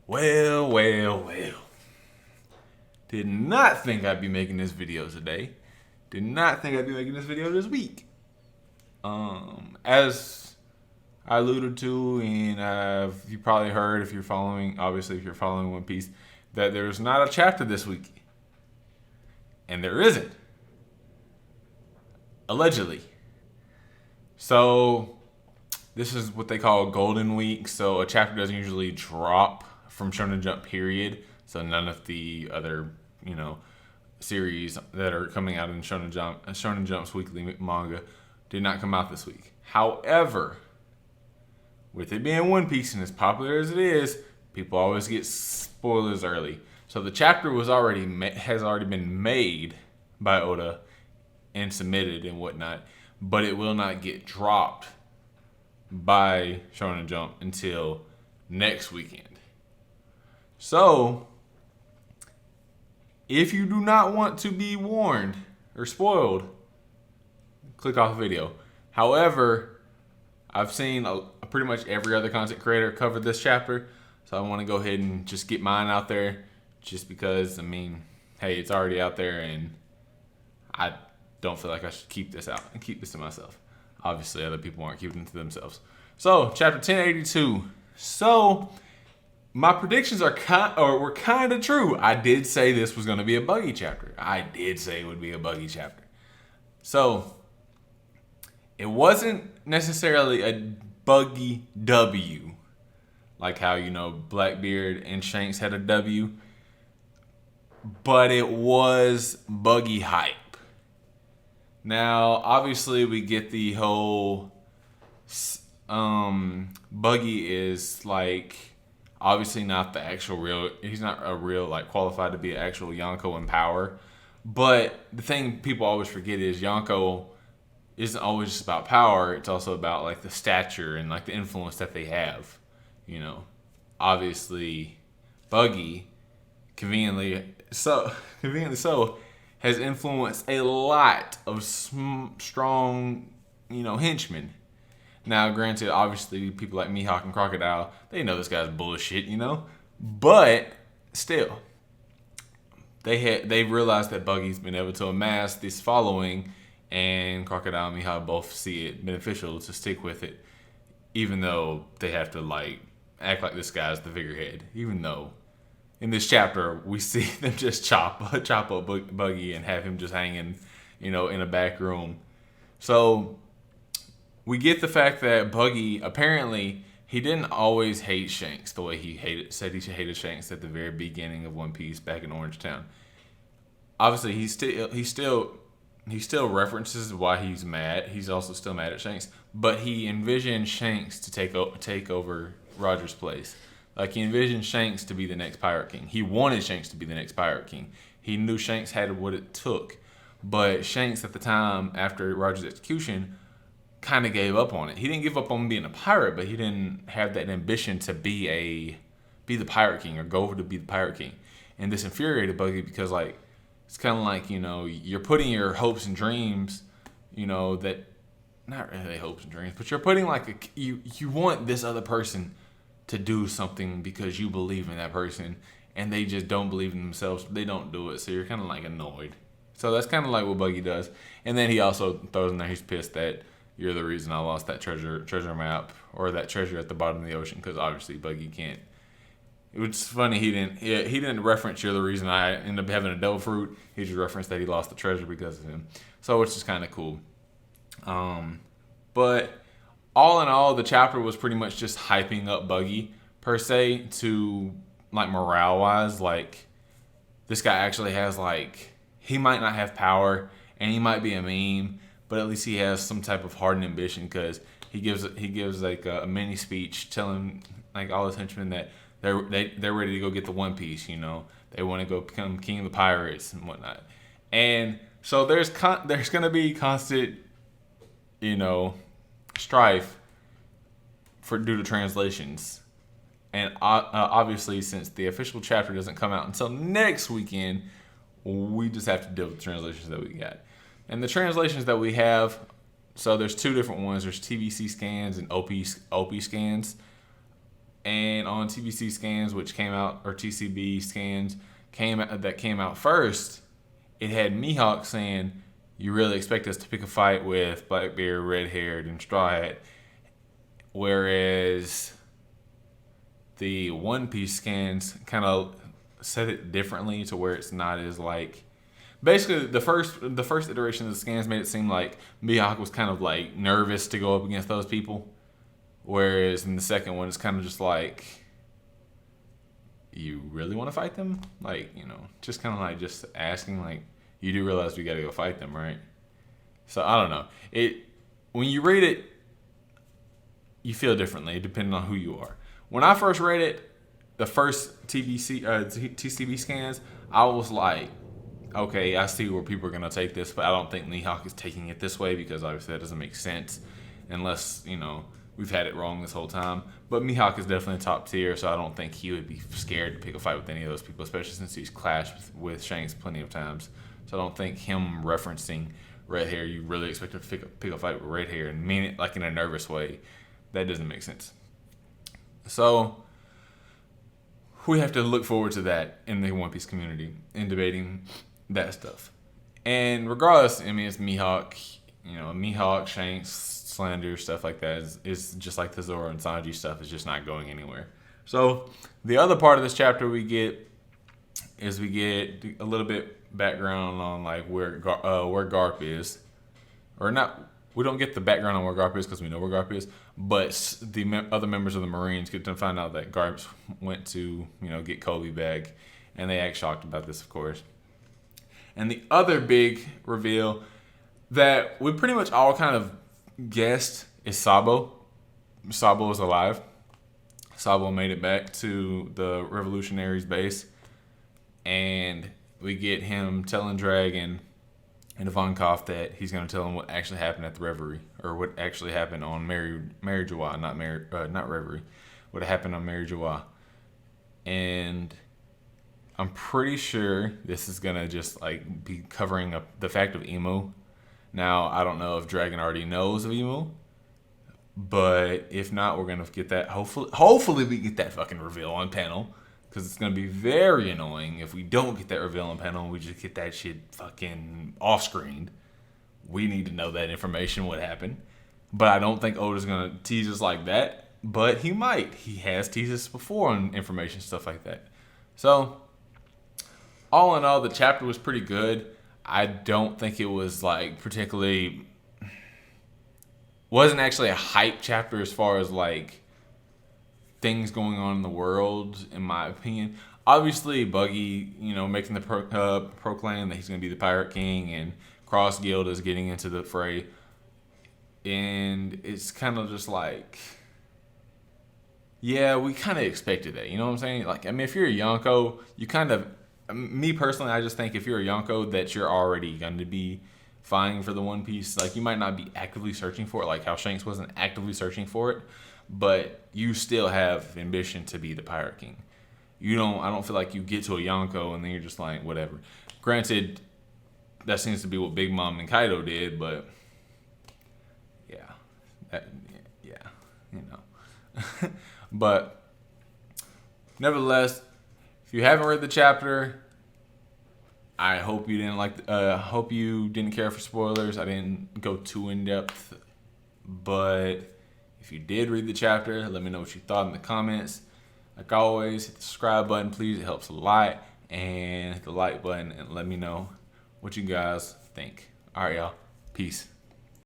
Well, well, well. Did not think I'd be making this video today. Did not think I'd be making this video this week. As I alluded to, and you probably heard if you're following, obviously if you're following One Piece, that there's not a chapter this week. And there isn't. Allegedly. So, this is what they call Golden Week. So, a chapter doesn't usually drop from Shonen Jump, period. So, none of the other, series that are coming out in Shonen Jump's weekly manga did not come out this week. However, with it being One Piece and as popular as it is, people always get spoilers early. So the chapter has already been made by Oda and submitted and whatnot, but it will not get dropped by Shonen Jump until next weekend. So, if you do not want to be warned or spoiled, click off the video. However, I've seen pretty much every other content creator cover this chapter, so I want to go ahead and just get mine out there, just because, hey, it's already out there, and I don't feel like I should keep this out and keep this to myself. Obviously, other people aren't keeping it to themselves. So, chapter 1082. So, my predictions were kind of true. I did say this was going to be a buggy chapter. I did say it would be a buggy chapter. So, it wasn't necessarily a buggy W, like how, Blackbeard and Shanks had a W, but it was buggy hype. Now, obviously, we get the whole Buggy is like obviously not the actual real. He's not a real qualified to be an actual Yonko in power. But the thing people always forget is Yonko isn't always just about power. It's also about the stature and the influence that they have. Obviously, Buggy conveniently so has influenced a lot of strong henchmen. Now, granted, obviously, people like Mihawk and Crocodile, they know this guy's bullshit, but still, they realized that Buggy's been able to amass this following, and Crocodile and Mihawk both see it beneficial to stick with it, even though they have to act like this guy's the figurehead. Even though in this chapter we see them just chop up Buggy and have him just hanging, in a back room. So we get the fact that Buggy, apparently, he didn't always hate Shanks the way he said he hated Shanks at the very beginning of One Piece back in Orange Town. Obviously, he still references why he's mad. He's also still mad at Shanks, but he envisioned Shanks to take over Roger's place. He envisioned Shanks to be the next Pirate King. He wanted Shanks to be the next Pirate King. He knew Shanks had what it took, but Shanks at the time after Roger's execution kind of gave up on it. He didn't give up on being a pirate, but he didn't have that ambition to be the Pirate King or go over to be the Pirate King. And this infuriated Buggy because it's kind of like, you're putting your hopes and dreams, that not really hopes and dreams, but you're putting you want this other person to do something because you believe in that person, and they just don't believe in themselves. They don't do it, so you're kind of annoyed. So that's kind of what Buggy does. And then he also throws in there he's pissed that you're the reason I lost that treasure map or that treasure at the bottom of the ocean, because obviously Buggy can't. It was funny he didn't reference you're the reason I ended up having a devil fruit. He just referenced that he lost the treasure because of him. So it's just kind of cool. But all in all, the chapter was pretty much just hyping up Buggy per se to morale wise. This guy actually has he might not have power and he might be a meme, but at least he has some type of heart and ambition, because he gives a mini speech telling all his henchmen that they're ready to go get the One Piece. They want to go become king of the pirates and whatnot. And so there's gonna be constant strife due to translations. And obviously, since the official chapter doesn't come out until next weekend, we just have to deal with the translations that we got. And the translations that we have, so there's two different ones. There's TVC scans and OP scans. And on TBC scans, which came out, or TCB scans that came out first, it had Mihawk saying, "You really expect us to pick a fight with Blackbeard, red haired, and straw hat?" Whereas the One Piece scans kind of said it differently to where it's not as like. Basically, the first iteration of the scans made it seem like Mihawk was kind of like nervous to go up against those people, whereas in the second one, it's kind of just like, you really want to fight them? Like, just kind of like just asking, like, you do realize we got to go fight them, right? So I don't know. When you read it, you feel differently depending on who you are. When I first read it, the first TCB scans, I was like, okay, I see where people are going to take this, but I don't think Mihawk is taking it this way because obviously that doesn't make sense unless, we've had it wrong this whole time. But Mihawk is definitely top tier, so I don't think he would be scared to pick a fight with any of those people, especially since he's clashed with Shanks plenty of times. So I don't think him referencing red hair, you really expect him to pick a fight with red hair and mean it like in a nervous way. That doesn't make sense. So we have to look forward to that in the One Piece community in debating that stuff. And regardless, I mean, it's Mihawk, Mihawk, Shanks, slander, stuff like that is just like the Zoro and Sanji stuff is just not going anywhere. So the other part of this chapter we get a little bit background on like where Garp is, or not. We don't get the background on where Garp is because we know where Garp is, but the other members of the Marines get to find out that Garp went to get Kobe back, and they act shocked about this, of course. And the other big reveal that we pretty much all kind of guessed is Sabo. Sabo is alive. Sabo made it back to the Revolutionaries base, and we get him telling Dragon and Ivankov that he's going to tell him what actually happened at the Reverie, or what actually happened on Mary Joie, not Reverie, what happened on Mary Joie. And I'm pretty sure this is going to just like be covering up the fact of Emu. Now, I don't know if Dragon already knows of Emu, but if not, we're going to get that. Hopefully we get that fucking reveal on panel, because it's going to be very annoying if we don't get that reveal on panel and we just get that shit fucking off-screened. We need to know that information, what happened. But I don't think Oda's going to tease us like that, but he might. He has teased us before on information, stuff like that. So, all in all, the chapter was pretty good. I don't think it was like particularly, wasn't actually a hype chapter as far as like things going on in the world, in my opinion. Obviously, Buggy, making the proclaim that he's going to be the Pirate King, and Cross Guild is getting into the fray. And it's kind of just like, yeah, we kind of expected that. You know what I'm saying? Like, I mean, if you're a Yonko, you kind of, me personally, I just think if you're a Yonko, that you're already going to be vying for the One Piece. Like, you might not be actively searching for it, like how Shanks wasn't actively searching for it, but you still have ambition to be the Pirate King. I don't feel like you get to a Yonko and then you're just like, whatever. Granted, that seems to be what Big Mom and Kaido did, but But nevertheless, if you haven't read the chapter, I hope you didn't care for spoilers. I didn't go too in depth, but if you did read the chapter, let me know what you thought in the comments. Like always, hit the subscribe button, please. It helps a lot. And hit the like button and let me know what you guys think. All right, y'all. Peace.